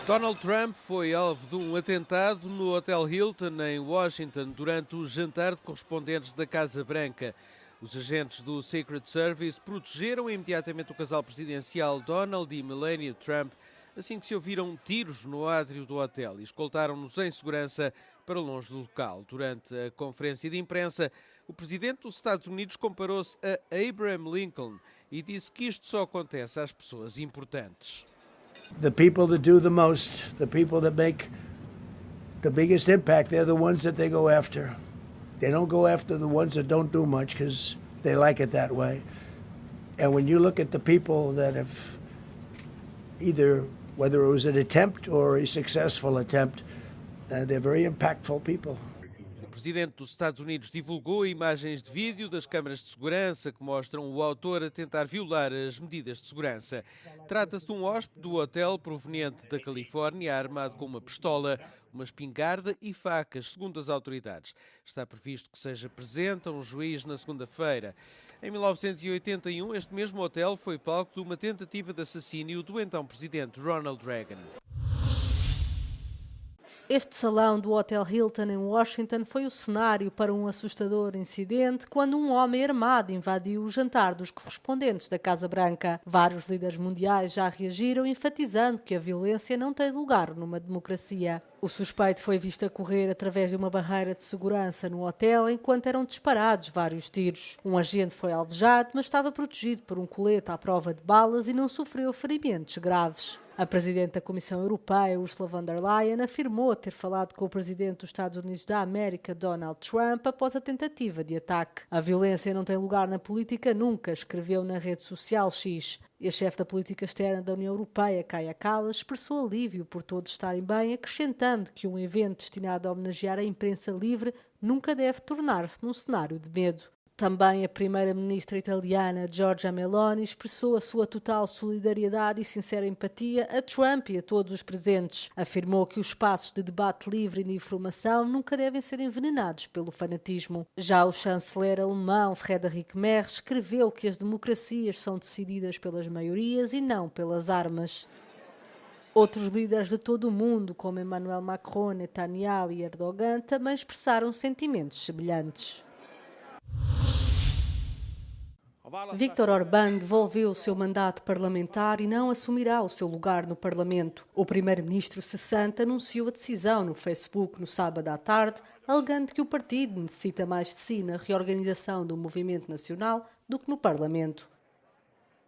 Donald Trump foi alvo de um atentado no Hotel Hilton, em Washington, durante o jantar de correspondentes da Casa Branca. Os agentes do Secret Service protegeram imediatamente o casal presidencial Donald e Melania Trump, assim que se ouviram tiros no átrio do hotel, e escoltaram-nos em segurança para longe do local. Durante a conferência de imprensa, o presidente dos Estados Unidos comparou-se a Abraham Lincoln e disse que isto só acontece às pessoas importantes. The people that do the most, the people that make the biggest impact, they're the ones that they go after. They don't go after the ones that don't do much because they like it that way. And when you look at the people that have either, whether it was an attempt or a successful attempt, they're very impactful people. O presidente dos Estados Unidos divulgou imagens de vídeo das câmaras de segurança que mostram o autor a tentar violar as medidas de segurança. Trata-se de um hóspede do hotel proveniente da Califórnia, armado com uma pistola, uma espingarda e facas, segundo as autoridades. Está previsto que seja presente um juiz na segunda-feira. Em 1981, este mesmo hotel foi palco de uma tentativa de assassínio do então presidente Ronald Reagan. Este salão do Hotel Hilton em Washington foi o cenário para um assustador incidente quando um homem armado invadiu o jantar dos correspondentes da Casa Branca. Vários líderes mundiais já reagiram, enfatizando que a violência não tem lugar numa democracia. O suspeito foi visto a correr através de uma barreira de segurança no hotel enquanto eram disparados vários tiros. Um agente foi alvejado, mas estava protegido por um colete à prova de balas e não sofreu ferimentos graves. A presidente da Comissão Europeia, Ursula von der Leyen, afirmou ter falado com o presidente dos Estados Unidos da América, Donald Trump, após a tentativa de ataque. A violência não tem lugar na política nunca, escreveu na rede social X. E a chefe da política externa da União Europeia, Kaja Kallas, expressou alívio por todos estarem bem, acrescentando que um evento destinado a homenagear a imprensa livre nunca deve tornar-se num cenário de medo. Também a primeira-ministra italiana, Giorgia Meloni, expressou a sua total solidariedade e sincera empatia a Trump e a todos os presentes. Afirmou que os espaços de debate livre e de informação nunca devem ser envenenados pelo fanatismo. Já o chanceler alemão, Friedrich Merz, escreveu que as democracias são decididas pelas maiorias e não pelas armas. Outros líderes de todo o mundo, como Emmanuel Macron, Netanyahu e Erdogan, também expressaram sentimentos semelhantes. Viktor Orbán devolveu o seu mandato parlamentar e não assumirá o seu lugar no Parlamento. O primeiro-ministro cessante anunciou a decisão no Facebook no sábado à tarde, alegando que o partido necessita mais de si na reorganização do movimento nacional do que no Parlamento.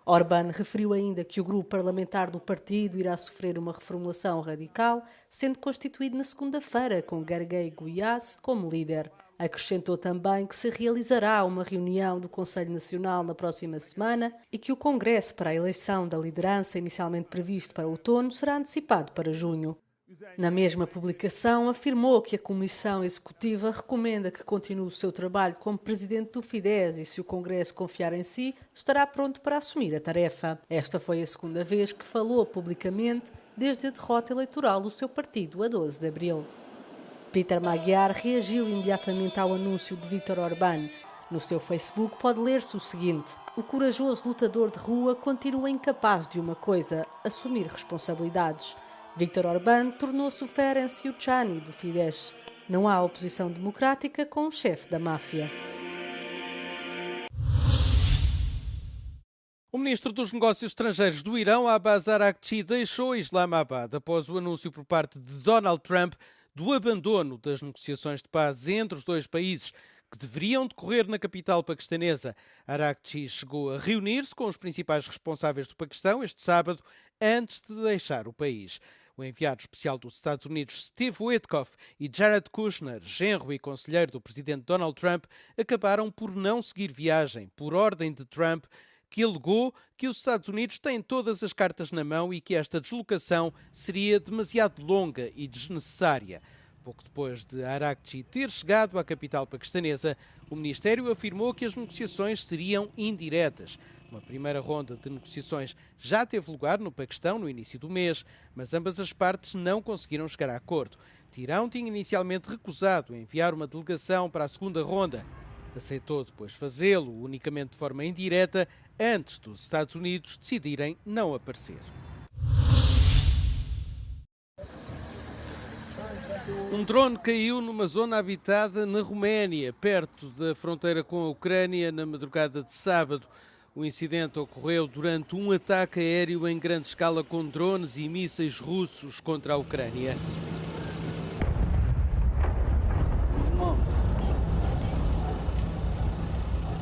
Orbán referiu ainda que o grupo parlamentar do partido irá sofrer uma reformulação radical, sendo constituído na segunda-feira com Gergely Gulyás como líder. Acrescentou também que se realizará uma reunião do Conselho Nacional na próxima semana e que o Congresso para a eleição da liderança, inicialmente previsto para outono, será antecipado para junho. Na mesma publicação, afirmou que a Comissão Executiva recomenda que continue o seu trabalho como presidente do Fidesz e, se o Congresso confiar em si, estará pronto para assumir a tarefa. Esta foi a segunda vez que falou publicamente desde a derrota eleitoral do seu partido a 12 de abril. Peter Magyar reagiu imediatamente ao anúncio de Viktor Orbán. No seu Facebook pode ler-se o seguinte: o corajoso lutador de rua continua incapaz de uma coisa, assumir responsabilidades. Viktor Orbán tornou-se o Ferenc Gyurcsány do Fidesz. Não há oposição democrática com o chefe da máfia. O ministro dos Negócios Estrangeiros do Irão, Abbas Araghchi, deixou Islamabad após o anúncio por parte de Donald Trump do abandono das negociações de paz entre os dois países, que deveriam decorrer na capital paquistanesa. Araghchi chegou a reunir-se com os principais responsáveis do Paquistão este sábado, antes de deixar o país. O enviado especial dos Estados Unidos, Steve Witkoff, e Jared Kushner, genro e conselheiro do presidente Donald Trump, acabaram por não seguir viagem, por ordem de Trump, que alegou que os Estados Unidos têm todas as cartas na mão e que esta deslocação seria demasiado longa e desnecessária. Pouco depois de Araghchi ter chegado à capital paquistanesa, o Ministério afirmou que as negociações seriam indiretas. Uma primeira ronda de negociações já teve lugar no Paquistão no início do mês, mas ambas as partes não conseguiram chegar a acordo. Teherão tinha inicialmente recusado enviar uma delegação para a segunda ronda. Aceitou depois fazê-lo, unicamente de forma indireta, antes dos Estados Unidos decidirem não aparecer. Um drone caiu numa zona habitada na Roménia, perto da fronteira com a Ucrânia, na madrugada de sábado. O incidente ocorreu durante um ataque aéreo em grande escala com drones e mísseis russos contra a Ucrânia.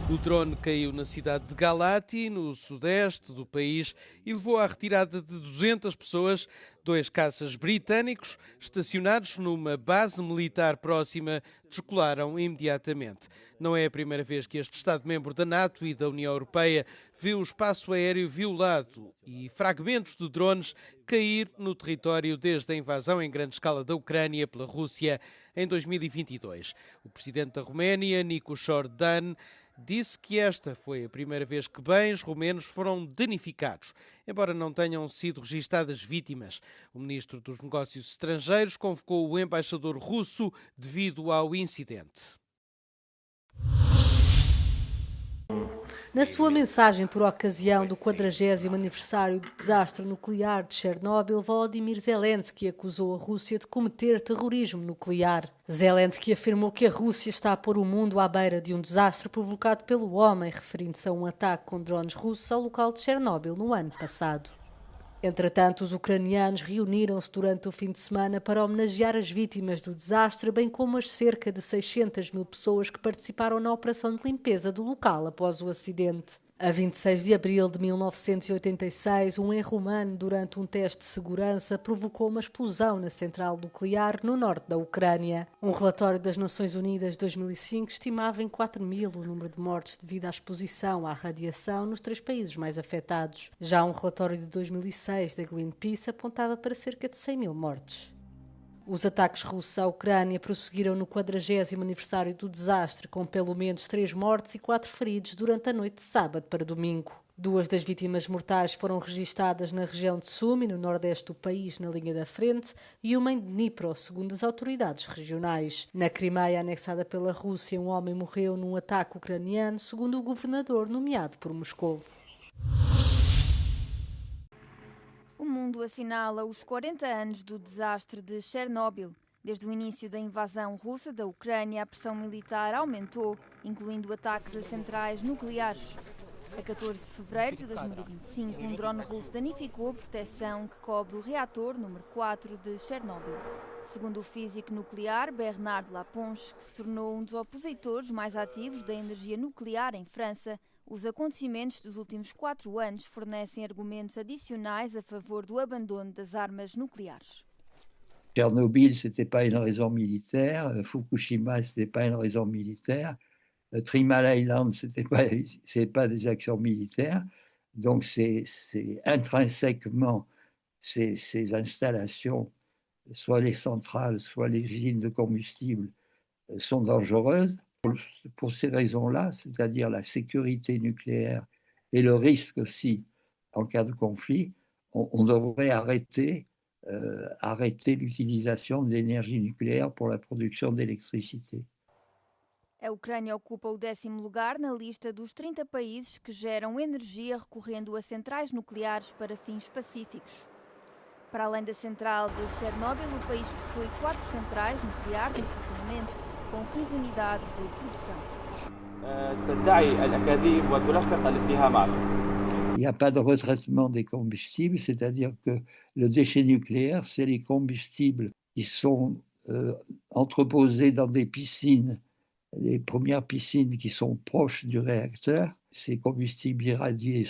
O drone caiu na cidade de Galati, no sudeste do país, e levou à retirada de 200 pessoas. 2 caças britânicos, estacionados numa base militar próxima, descolaram imediatamente. Não é a primeira vez que este Estado-membro da NATO e da União Europeia vê o espaço aéreo violado e fragmentos de drones cair no território desde a invasão em grande escala da Ucrânia pela Rússia em 2022. O presidente da Roménia, Nicușor Dan, disse que esta foi a primeira vez que bens romenos foram danificados, embora não tenham sido registadas vítimas. O ministro dos Negócios Estrangeiros convocou o embaixador russo devido ao incidente. Na sua mensagem por ocasião do 40º aniversário do desastre nuclear de Chernobyl, Volodymyr Zelensky acusou a Rússia de cometer terrorismo nuclear. Zelensky afirmou que a Rússia está a pôr o mundo à beira de um desastre provocado pelo homem, referindo-se a um ataque com drones russos ao local de Chernobyl no ano passado. Entretanto, os ucranianos reuniram-se durante o fim de semana para homenagear as vítimas do desastre, bem como as cerca de 600.000 pessoas que participaram na operação de limpeza do local após o acidente. A 26 de abril de 1986, um erro humano durante um teste de segurança provocou uma explosão na central nuclear no norte da Ucrânia. Um relatório das Nações Unidas de 2005 estimava em 4.000 o número de mortes devido à exposição à radiação nos 3 países mais afetados. Já um relatório de 2006 da Greenpeace apontava para cerca de 100.000 mortes. Os ataques russos à Ucrânia prosseguiram no 40º aniversário do desastre, com pelo menos 3 mortes e 4 feridos durante a noite de sábado para domingo. 2 das vítimas mortais foram registadas na região de Sumy, no nordeste do país, na linha da frente, e uma em Dnipro, segundo as autoridades regionais. Na Crimeia, anexada pela Rússia, um homem morreu num ataque ucraniano, segundo o governador nomeado por Moscovo. O mundo assinala os 40 anos do desastre de Chernobyl. Desde o início da invasão russa da Ucrânia, a pressão militar aumentou, incluindo ataques a centrais nucleares. A 14 de fevereiro de 2025, um drone russo danificou a proteção que cobre o reator número 4 de Chernobyl. Segundo o físico nuclear Bernard Laponche, que se tornou um dos opositores mais ativos da energia nuclear em França, os acontecimentos dos últimos 4 anos fornecem argumentos adicionais a favor do abandono das armas nucleares. Tchernobyl, ce n'était pas une raison militaire. Fukushima, ce n'était pas une raison militaire. Three Mile Island, ce n'est pas des actions militaires. Donc, c'est intrinsèquement, ces installations, soit les centrales, soit les usines de combustible, sont dangereuses. Pour ces raisons-là, c'est-à-dire la sécurité nucléaire et le risque aussi en cas de conflit, on devrait arrêter l'utilisation de l'énergie nucléaire pour la production d'électricité. A Ucrânia ocupa o 10º lugar na lista dos 30 países que geram energia recorrendo a centrais nucleares para fins pacíficos. Para além da central de Chernobyl, o país possui 4 centrais nucleares em funcionamento, com 15 unidades de produção. Il n'y a pas de retraitement des combustibles, c'est-à-dire que le déchet nucléaire, c'est les combustibles qui sont entreposés dans des piscines, les premières piscines qui sont proches du réacteur. Ces combustibles irradiés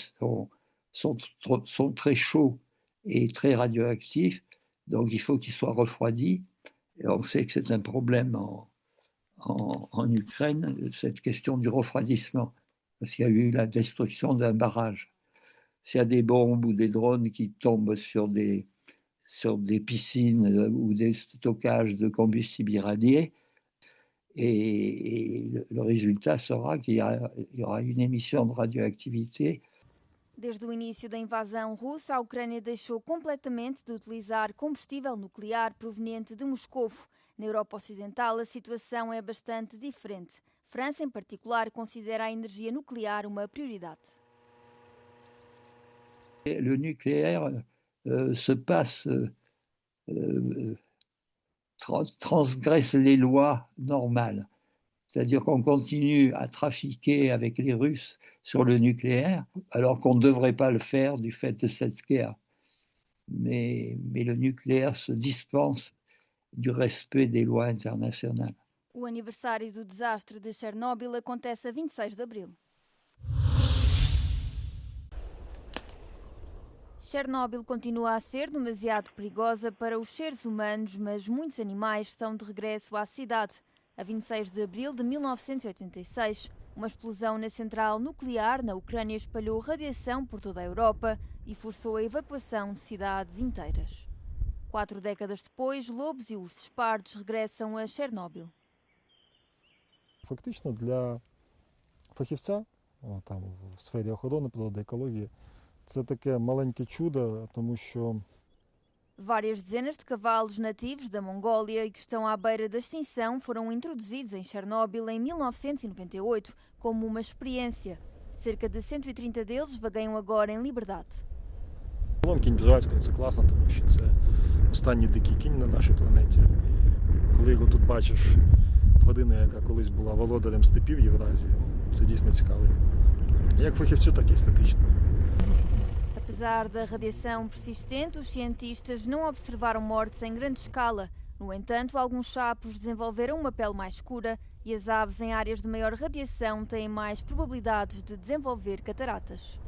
sont très chauds et très radioactifs, donc il faut qu'ils soient refroidis. Et on sait que c'est un problème en Ukraine, cette question du refroidissement, parce qu'il y a eu la destruction d'un barrage. S'il y a des bombes ou des drones qui tombent sur des piscines ou des stockages de combustible irradié, et le résultat sera qu'il y aura une émission de radioactivité. Desde o início da invasão russa, a Ucrânia deixou completamente de utilizar combustível nuclear proveniente de Moscovo. Na Europa Ocidental, a situação é bastante diferente. França, em particular, considera a energia nuclear uma prioridade. Le nucléaire se passe transgresse les lois normales. C'est-à-dire qu'on continue à trafiquer avec les Russes sur le nucléaire, alors qu'on ne devrait pas le faire du fait de cette guerre. Mais le nucléaire se dispense du respect des lois internationales. O aniversário do desastre de Chernobyl acontece a 26 de abril. Chernobyl continua a ser demasiado perigosa para os seres humanos, mas muitos animais estão de regresso à cidade. A 26 de abril de 1986, uma explosão na central nuclear na Ucrânia espalhou radiação por toda a Europa e forçou a evacuação de cidades inteiras. 4 décadas depois, lobos e ursos pardos regressam a Chernobyl. Фактично для фахівця там, в сфері охорони природи, екології, це таке маленьке чудо, тому що Várias dezenas de cavalos nativos da Mongólia e que estão à beira da extinção foram introduzidos em Chernobyl em 1998 como uma experiência. Cerca de 130 deles vagueiam agora em liberdade. кінь біжачка – це класно, тому що це останній дикий кінь на нашій планеті. І коли його тут бачиш, тварина, яка колись була володарем степів Євразії, це дійсно цікаво. Як фахівцю, так і естетично. Apesar da radiação persistente, os cientistas não observaram mortes em grande escala. No entanto, alguns sapos desenvolveram uma pele mais escura e as aves em áreas de maior radiação têm mais probabilidades de desenvolver cataratas.